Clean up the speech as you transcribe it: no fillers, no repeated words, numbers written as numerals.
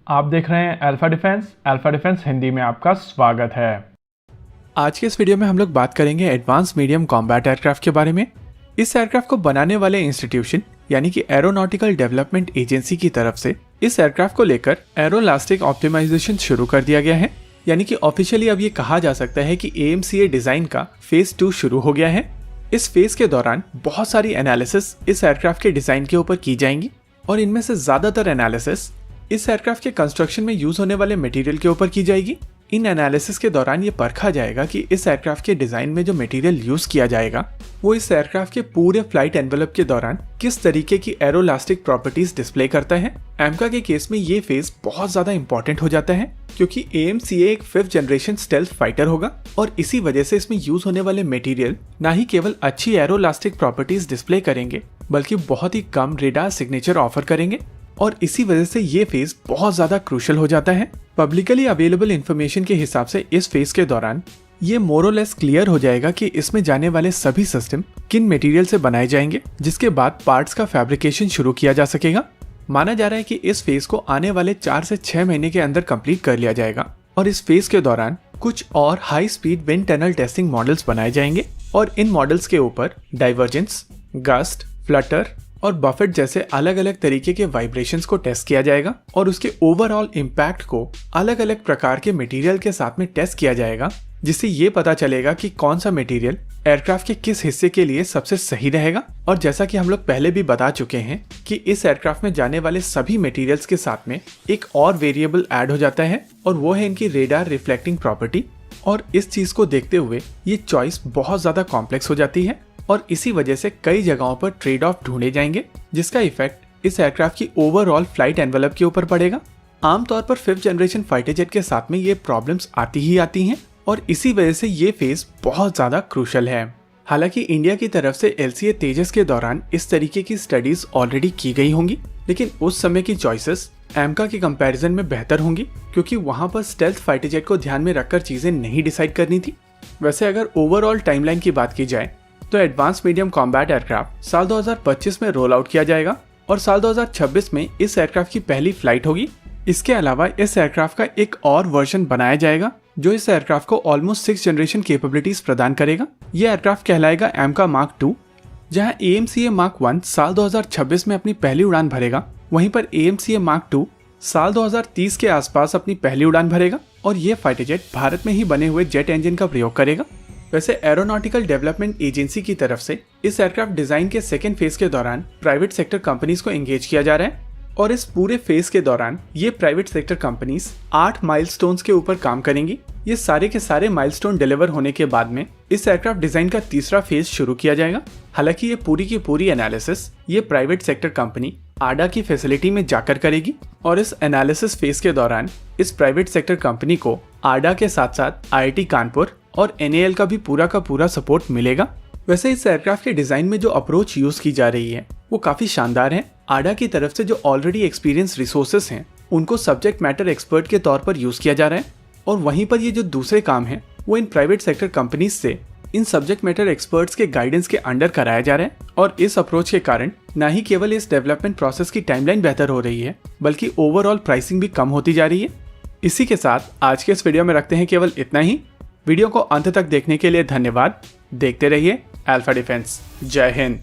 आप देख रहे हैं अल्फा डिफेंस हिंदी में आपका स्वागत है। आज के इस वीडियो में हम लोग बात करेंगे एडवांस मीडियम कॉम्बैट एयरक्राफ्ट के बारे में। इस एयरक्राफ्ट को बनाने वाले इंस्टीट्यूशन यानी कि एरोनॉटिकल डेवलपमेंट एजेंसी की तरफ से इस एयरक्राफ्ट को लेकर एरोलास्टिक ऑप्टिमाइजेशन शुरू कर दिया गया है। यानी कि ऑफिशियली अब ये कहा जा सकता है कि AMCA डिजाइन का फेज 2 शुरू हो गया है। इस फेज के दौरान बहुत सारी एनालिसिस इस एयरक्राफ्ट के डिजाइन के ऊपर की जाएंगी और इनमें से ज्यादातर एनालिसिस इस एयरक्राफ्ट के कंस्ट्रक्शन में यूज होने वाले मटेरियल के ऊपर की जाएगी। इन एनालिसिस के दौरान ये परखा जाएगा कि इस एयरक्राफ्ट के डिजाइन में जो मटेरियल यूज किया जाएगा वो इस एयरक्राफ्ट के पूरे फ्लाइट एनवेलप के दौरान किस तरीके की एरोलास्टिक प्रॉपर्टीज डिस्प्ले करता है। एमका के केस में ये फेज बहुत ज्यादा इंपॉर्टेंट हो जाता है क्योंकि AMCA एक 5th जनरेशन स्टेल्थ फाइटर होगा और इसी वजह से इसमें यूज होने वाले मटेरियल ना ही केवल अच्छी एरोलास्टिक प्रॉपर्टीज डिस्प्ले करेंगे बल्कि बहुत ही कम रेडार सिग्नेचर ऑफर करेंगे और इसी वजह से ये फेज बहुत ज्यादा क्रूशियल हो जाता है। पब्लिकली अवेलेबल इन्फॉर्मेशन के हिसाब से इस फेज के दौरान ये मोरलेस क्लियर हो जाएगा कि इसमें जाने वाले सभी सिस्टम किन मटेरियल से बनाए जाएंगे, जिसके बाद पार्ट्स का फैब्रिकेशन शुरू किया जा सकेगा। माना जा रहा है कि इस फेज को आने वाले 4 से 6 महीने के अंदर कंप्लीट कर लिया जाएगा और इस फेज के दौरान कुछ और high speed wind tunnel testing models बनाए जाएंगे और इन मॉडल्स के ऊपर डाइवर्जेंस, गस्ट, फ्लटर और बफेट जैसे अलग अलग तरीके के वाइब्रेशंस को टेस्ट किया जाएगा और उसके ओवरऑल इम्पैक्ट को अलग अलग प्रकार के मटेरियल के साथ में टेस्ट किया जाएगा, जिससे ये पता चलेगा कि कौन सा मटेरियल एयरक्राफ्ट के किस हिस्से के लिए सबसे सही रहेगा। और जैसा कि हम लोग पहले भी बता चुके हैं कि इस एयरक्राफ्ट में जाने वाले सभी मटेरियल्स के साथ में एक और वेरिएबल ऐड हो जाता है और वो है इनकी रेडार रिफ्लेक्टिंग प्रॉपर्टी। और इस चीज को देखते हुए ये चॉइस बहुत ज्यादा कॉम्प्लेक्स हो जाती है और इसी वजह से कई जगहों पर ट्रेड ऑफ ढूंढे जाएंगे, जिसका इफेक्ट इस एयरक्राफ्ट की ओवरऑल फ्लाइट एनवेलप के ऊपर पड़ेगा। आमतौर पर 5th जनरेशन फाइटर जेट के साथ में ये प्रॉब्लम्स आती ही आती हैं और इसी वजह से ये फेज बहुत ज्यादा क्रूशियल है। हालांकि इंडिया की तरफ से LCA तेजस के दौरान इस तरीके की स्टडीज ऑलरेडी की गई होंगी, लेकिन उस समय की चॉइसेस एमका के कंपैरिजन में बेहतर होंगी क्योंकि वहां पर स्टेल्थ फाइटर जेट को ध्यान में रखकर चीजें नहीं डिसाइड करनी थी। वैसे अगर ओवरऑल टाइमलाइन की बात की जाए तो एडवांस मीडियम कॉम्बैट एयरक्राफ्ट साल 2025 में रोल आउट किया जाएगा और साल 2026 में इस एयरक्राफ्ट की पहली फ्लाइट होगी। इसके अलावा इस एयरक्राफ्ट का एक और वर्जन बनाया जाएगा जो इस एयरक्राफ्ट को ऑलमोस्ट 6th जनरेशन कैपेबिलिटीज प्रदान करेगा। यह एयरक्राफ्ट कहलाएगा एमका मार्क 2, जहां AMCA मार्क 1 साल 2026 में अपनी पहली उड़ान भरेगा। वहीं पर AMCA मार्क 2 साल 2030 के आसपास अपनी पहली उड़ान भरेगा और यह फाइटर जेट भारत में ही बने हुए जेट इंजन का प्रयोग करेगा। वैसे एरोनॉटिकल डेवलपमेंट एजेंसी की तरफ से इस एयरक्राफ्ट डिजाइन के सेकेंड फेज के दौरान प्राइवेट सेक्टर कंपनीज को एंगेज किया जा रहा है और इस पूरे फेज के दौरान ये प्राइवेट सेक्टर कंपनीज 8 माइलस्टोन्स के ऊपर काम करेंगी। ये सारे के सारे माइलस्टोन डिलीवर होने के बाद में इस एयरक्राफ्ट डिजाइन का तीसरा फेज शुरू किया जाएगा। हालांकि ये पूरी की पूरी एनालिसिस ये प्राइवेट सेक्टर कंपनी आडा की फैसिलिटी में जाकर करेगी और इस एनालिसिस फेज के दौरान इस प्राइवेट सेक्टर कंपनी को आडा के साथ साथ IIT कानपुर और NAL का भी पूरा सपोर्ट मिलेगा। वैसे इस एयरक्राफ्ट के डिजाइन में जो अप्रोच यूज की जा रही है वो काफी शानदार है। आडा की तरफ से जो ऑलरेडी एक्सपीरियंस रिसोर्सेस हैं उनको सब्जेक्ट मैटर एक्सपर्ट के तौर पर यूज किया जा रहा है और वहीं पर ये जो दूसरे काम है वो इन प्राइवेट सेक्टर कंपनीज से इन सब्जेक्ट मैटर एक्सपर्ट्स के गाइडेंस के अंडर कराया जा रहा है। और इस अप्रोच के कारण न ही केवल इस डेवलपमेंट प्रोसेस की टाइमलाइन बेहतर हो रही है बल्कि ओवरऑल प्राइसिंग भी कम होती जा रही है। इसी के साथ आज के इस वीडियो में रखते हैं केवल इतना ही। वीडियो को अंत तक देखने के लिए धन्यवाद। देखते रहिए अल्फा डिफेंस। जय हिंद।